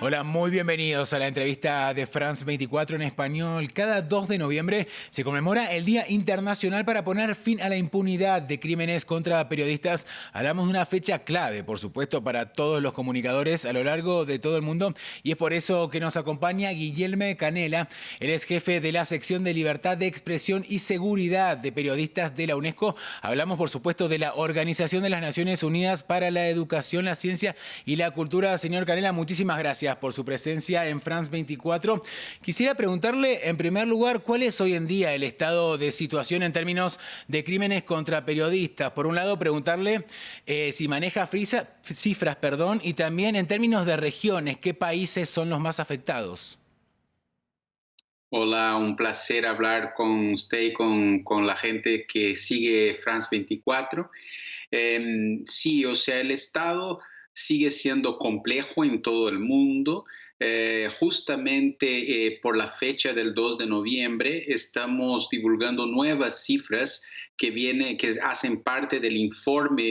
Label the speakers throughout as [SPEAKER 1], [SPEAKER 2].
[SPEAKER 1] Hola, muy bienvenidos a la entrevista de France 24 en español. Cada 2 de noviembre se conmemora el Día Internacional para poner fin a la impunidad de crímenes contra periodistas. Hablamos de una fecha clave, por supuesto, para todos los comunicadores a lo largo de todo el mundo. Y es por eso que nos acompaña Guilherme Canela. Él es jefe de la sección de libertad de expresión y seguridad de periodistas de la UNESCO. Hablamos, por supuesto, de la Organización de las Naciones Unidas para la Educación, la Ciencia y la Cultura. Señor Canela, muchísimas gracias por su presencia en France 24. Quisiera preguntarle, en primer lugar, ¿cuál es hoy en día el estado de situación en términos de crímenes contra periodistas? Por un lado, preguntarle si maneja cifras, y también en términos de regiones, ¿qué países son los más afectados?
[SPEAKER 2] Hola, un placer hablar con usted y con la gente que sigue France 24. Sí, o sea, el Estado sigue siendo complejo en todo el mundo. Justamente por la fecha del 2 de noviembre estamos divulgando nuevas cifras que hacen parte del informe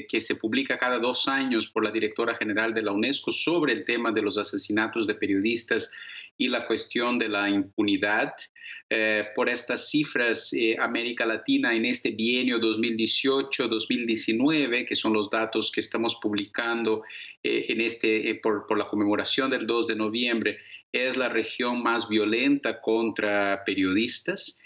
[SPEAKER 2] que se publica cada 2 años por la directora general de la UNESCO sobre el tema de los asesinatos de periodistas y la cuestión de la impunidad. Por estas cifras, América Latina en este bienio 2018-2019, que son los datos que estamos publicando por la conmemoración del 2 de noviembre, es la región más violenta contra periodistas.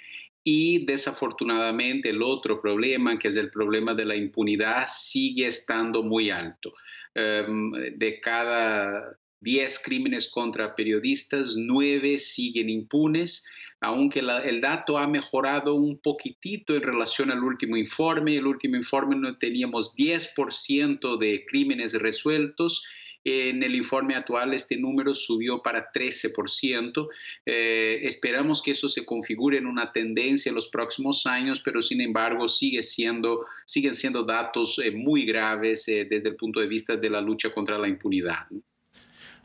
[SPEAKER 2] Y desafortunadamente el otro problema, que es el problema de la impunidad, sigue estando muy alto. De cada 10 crímenes contra periodistas, 9 siguen impunes, aunque el dato ha mejorado un poquitito en relación al último informe. El último informe no teníamos 10% de crímenes resueltos. En el informe actual este número subió para 13%. Esperamos que eso se configure en una tendencia en los próximos años, pero sin embargo siguen siendo datos muy graves desde el punto de vista de la lucha contra la impunidad, ¿no?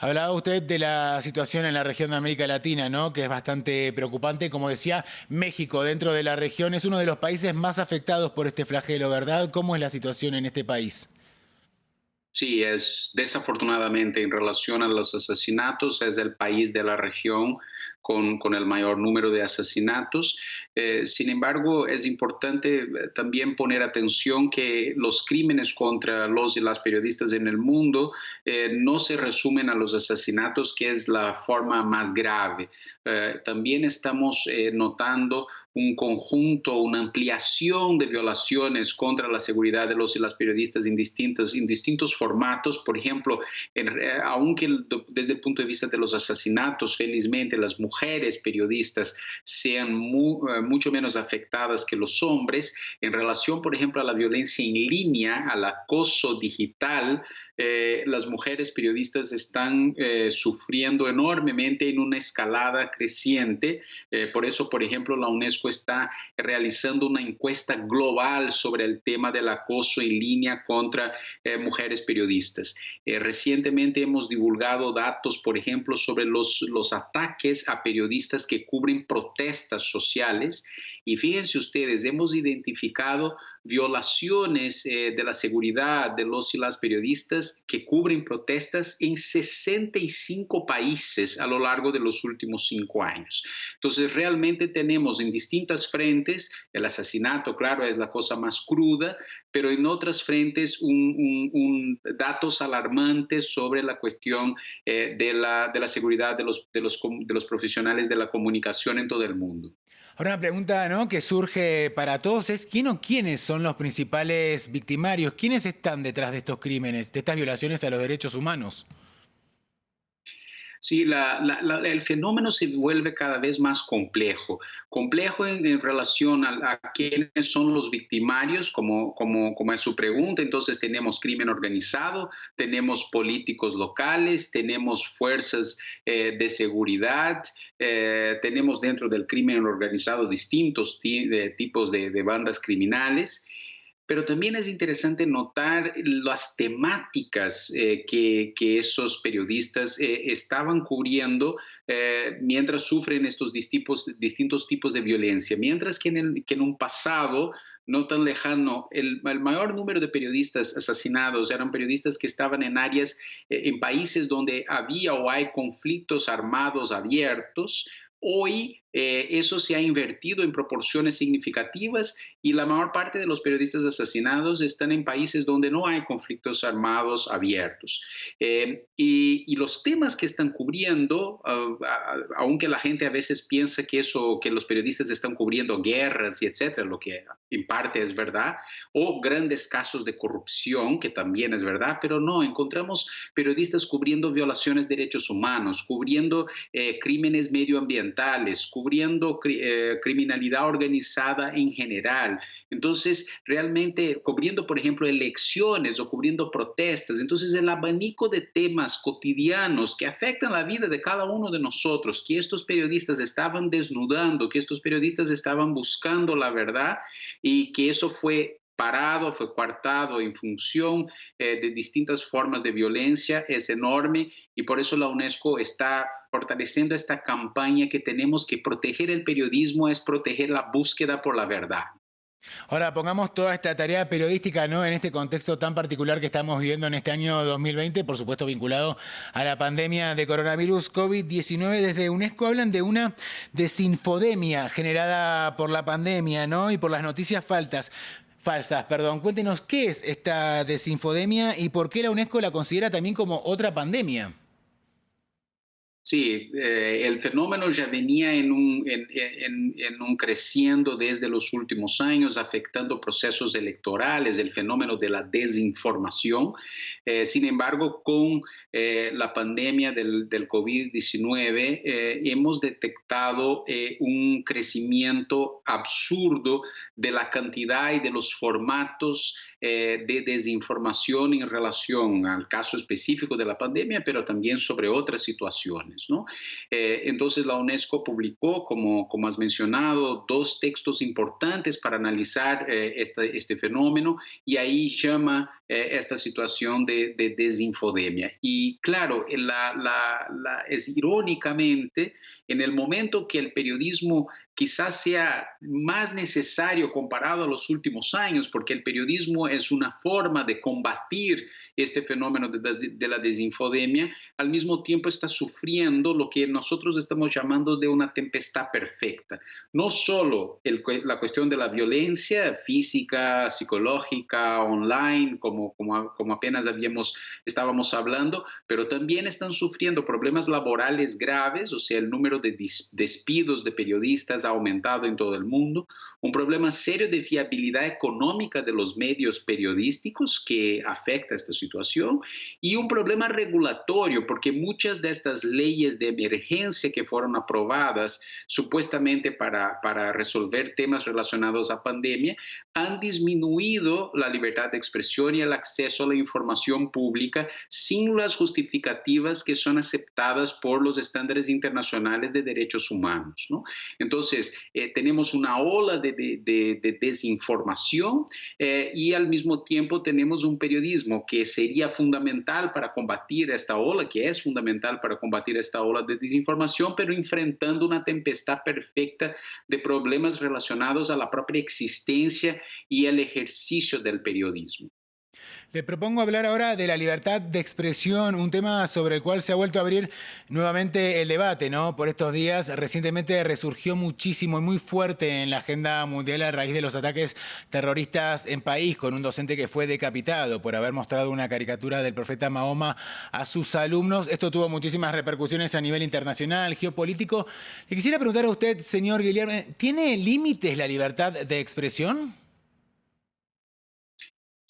[SPEAKER 1] Hablaba usted de la situación en la región de América Latina, ¿no? Que es bastante preocupante. Como decía, México dentro de la región es uno de los países más afectados por este flagelo, ¿verdad? ¿Cómo es la situación en este país?
[SPEAKER 2] Sí, es desafortunadamente en relación a los asesinatos, es el país de la región con el mayor número de asesinatos. Sin embargo, es importante también poner atención que los crímenes contra los y las periodistas en el mundo no se resumen a los asesinatos, que es la forma más grave. También estamos notando un conjunto, una ampliación de violaciones contra la seguridad de los y las periodistas en distintos formatos. Por ejemplo, aunque desde el punto de vista de los asesinatos, felizmente las mujeres periodistas sean mucho menos afectadas que los hombres, en relación, por ejemplo, a la violencia en línea, al acoso digital, las mujeres periodistas están sufriendo enormemente en una escalada creciente. Por eso, por ejemplo, la UNESCO está realizando una encuesta global sobre el tema del acoso en línea contra mujeres periodistas. Recientemente hemos divulgado datos, por ejemplo, sobre los ataques a periodistas que cubren protestas sociales. Y fíjense ustedes, hemos identificado violaciones de la seguridad de los y las periodistas que cubren protestas en 65 países a lo largo de los últimos 5 años. Entonces, realmente tenemos en distintas frentes, el asesinato, claro, es la cosa más cruda, pero en otras frentes datos alarmantes sobre la cuestión de la seguridad de los profesionales de la comunicación en todo el mundo.
[SPEAKER 1] Ahora una pregunta, ¿no? Que surge para todos es ¿quién o quiénes son los principales victimarios? ¿Quiénes están detrás de estos crímenes, de estas violaciones a los derechos humanos?
[SPEAKER 2] Sí, el fenómeno se vuelve cada vez más complejo. Complejo en relación a quiénes son los victimarios, como es su pregunta. Entonces tenemos crimen organizado, tenemos políticos locales, tenemos fuerzas de seguridad, tenemos dentro del crimen organizado distintos tipos de bandas criminales. pero también es interesante notar las temáticas que esos periodistas estaban cubriendo mientras sufren estos distintos tipos de violencia. Mientras que en un pasado no tan lejano, el mayor número de periodistas asesinados eran periodistas que estaban en áreas, en países donde había o hay conflictos armados abiertos. Hoy eso se ha invertido en proporciones significativas y la mayor parte de los periodistas asesinados están en países donde no hay conflictos armados abiertos. Y los temas que están cubriendo, aunque la gente a veces piensa que los periodistas están cubriendo guerras y etcétera, lo que en parte es verdad, o grandes casos de corrupción, que también es verdad, pero no, encontramos periodistas cubriendo violaciones de derechos humanos, cubriendo crímenes medioambientales, cubriendo criminalidad organizada en general. Entonces, realmente cubriendo, por ejemplo, elecciones o cubriendo protestas. Entonces, el abanico de temas cotidianos que afectan la vida de cada uno de nosotros, que estos periodistas estaban desnudando, que estos periodistas estaban buscando la verdad y que eso fue parado, fue coartado en función de distintas formas de violencia, es enorme y por eso la UNESCO está fortaleciendo esta campaña que tenemos que proteger el periodismo, es proteger la búsqueda por la verdad.
[SPEAKER 1] Ahora, pongamos toda esta tarea periodística, ¿no? En este contexto tan particular que estamos viviendo en este año 2020, por supuesto vinculado a la pandemia de coronavirus COVID-19. Desde UNESCO hablan de una desinfodemia generada por la pandemia, ¿no? Y por las noticias falsas, perdón. Cuéntenos qué es esta desinfodemia y por qué la UNESCO la considera también como otra pandemia.
[SPEAKER 2] Sí, el fenómeno ya venía en un creciendo desde los últimos años, afectando procesos electorales, el fenómeno de la desinformación. Sin embargo, con la pandemia del COVID-19, hemos detectado un crecimiento absurdo de la cantidad y de los formatos de desinformación en relación al caso específico de la pandemia, pero también sobre otras situaciones, ¿no? Entonces la UNESCO publicó, como has mencionado, dos textos importantes para analizar este fenómeno y ahí llama esta situación de desinfodemia. Y claro, es irónicamente en el momento que el periodismo quizás sea más necesario comparado a los últimos años, porque el periodismo es una forma de combatir este fenómeno de la desinfodemia, al mismo tiempo está sufriendo lo que nosotros estamos llamando de una tempestad perfecta. No solo la cuestión de la violencia física, psicológica, online, como apenas estábamos hablando, pero también están sufriendo problemas laborales graves, o sea, el número de despidos de periodistas ha aumentado en todo el mundo, un problema serio de viabilidad económica de los medios periodísticos que afecta esta situación y un problema regulatorio, porque muchas de estas leyes de emergencia que fueron aprobadas supuestamente para resolver temas relacionados a pandemia han disminuido la libertad de expresión y el acceso a la información pública sin las justificativas que son aceptadas por los estándares internacionales de derechos humanos, ¿no? Entonces, tenemos una ola de desinformación y al mismo tiempo tenemos un periodismo que sería fundamental para combatir esta ola, que es fundamental para combatir esta ola de desinformación, pero enfrentando una tempestad perfecta de problemas relacionados a la propia existencia y el ejercicio del periodismo.
[SPEAKER 1] Le propongo hablar ahora de la libertad de expresión, un tema sobre el cual se ha vuelto a abrir nuevamente el debate, ¿no? Por estos días, recientemente resurgió muchísimo y muy fuerte en la agenda mundial a raíz de los ataques terroristas en país, con un docente que fue decapitado por haber mostrado una caricatura del profeta Mahoma a sus alumnos. Esto tuvo muchísimas repercusiones a nivel internacional, geopolítico. Le quisiera preguntar a usted, señor Guillermo, ¿tiene límites la libertad de expresión?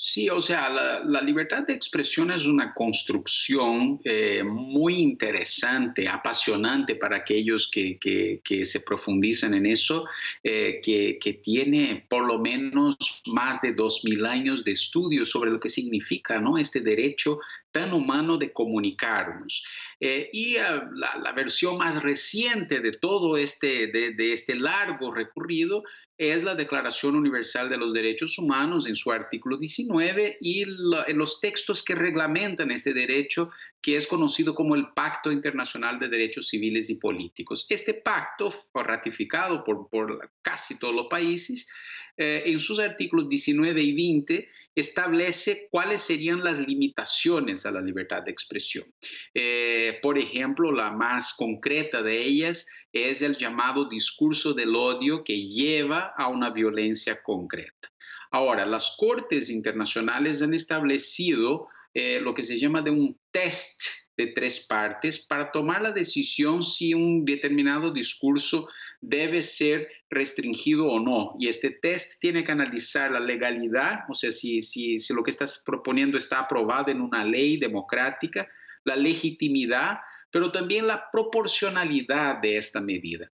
[SPEAKER 2] Sí, o sea, la libertad de expresión es una construcción muy interesante, apasionante para aquellos que se profundizan en eso, que tiene por lo menos más de 2000 años de estudio sobre lo que significa, ¿no? Este derecho tan humano de comunicarnos. La versión más reciente de todo de este largo recorrido es la Declaración Universal de los Derechos Humanos en su artículo 19 y en los textos que reglamentan este derecho, que es conocido como el Pacto Internacional de Derechos Civiles y Políticos. Este pacto fue ratificado por casi todos los países. En sus artículos 19 y 20 establece cuáles serían las limitaciones a la libertad de expresión. Por ejemplo, la más concreta de ellas es el llamado discurso del odio que lleva a una violencia concreta. Ahora, las Cortes internacionales han establecido lo que se llama de un test de 3 partes para tomar la decisión si un determinado discurso debe ser restringido o no. Y este test tiene que analizar la legalidad, o sea, si lo que estás proponiendo está aprobado en una ley democrática, la legitimidad, pero también la proporcionalidad de esta medida.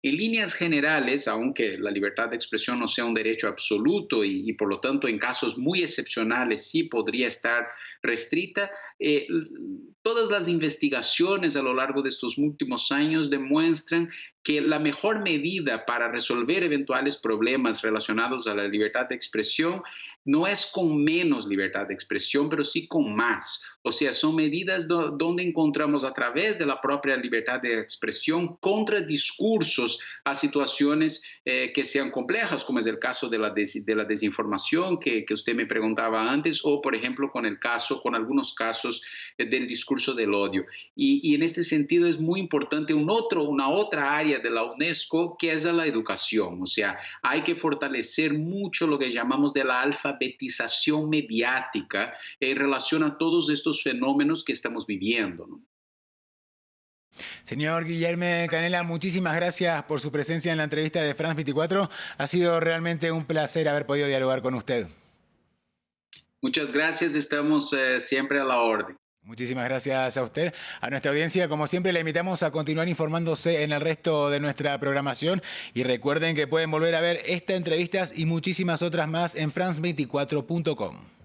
[SPEAKER 2] En líneas generales, aunque la libertad de expresión no sea un derecho absoluto y por lo tanto en casos muy excepcionales sí podría estar restrita, todas las investigaciones a lo largo de estos últimos años demuestran que la mejor medida para resolver eventuales problemas relacionados a la libertad de expresión no es con menos libertad de expresión, pero sí con más. O sea, son medidas donde encontramos a través de la propia libertad de expresión contradiscursos a situaciones que sean complejas, como es el caso de la desinformación que usted me preguntaba antes, o por ejemplo con algunos casos del discurso del odio. Y en este sentido es muy importante una otra área de la UNESCO, que es la educación. O sea, hay que fortalecer mucho lo que llamamos de la alfabetización mediática en relación a todos estos fenómenos que estamos viviendo, ¿no?
[SPEAKER 1] Señor Guillermo Canella, muchísimas gracias por su presencia en la entrevista de France 24. Ha sido realmente un placer haber podido dialogar con usted.
[SPEAKER 2] Muchas gracias, estamos siempre a la orden.
[SPEAKER 1] Muchísimas gracias a usted. A nuestra audiencia, como siempre, le invitamos a continuar informándose en el resto de nuestra programación y recuerden que pueden volver a ver esta entrevista y muchísimas otras más en france24.com.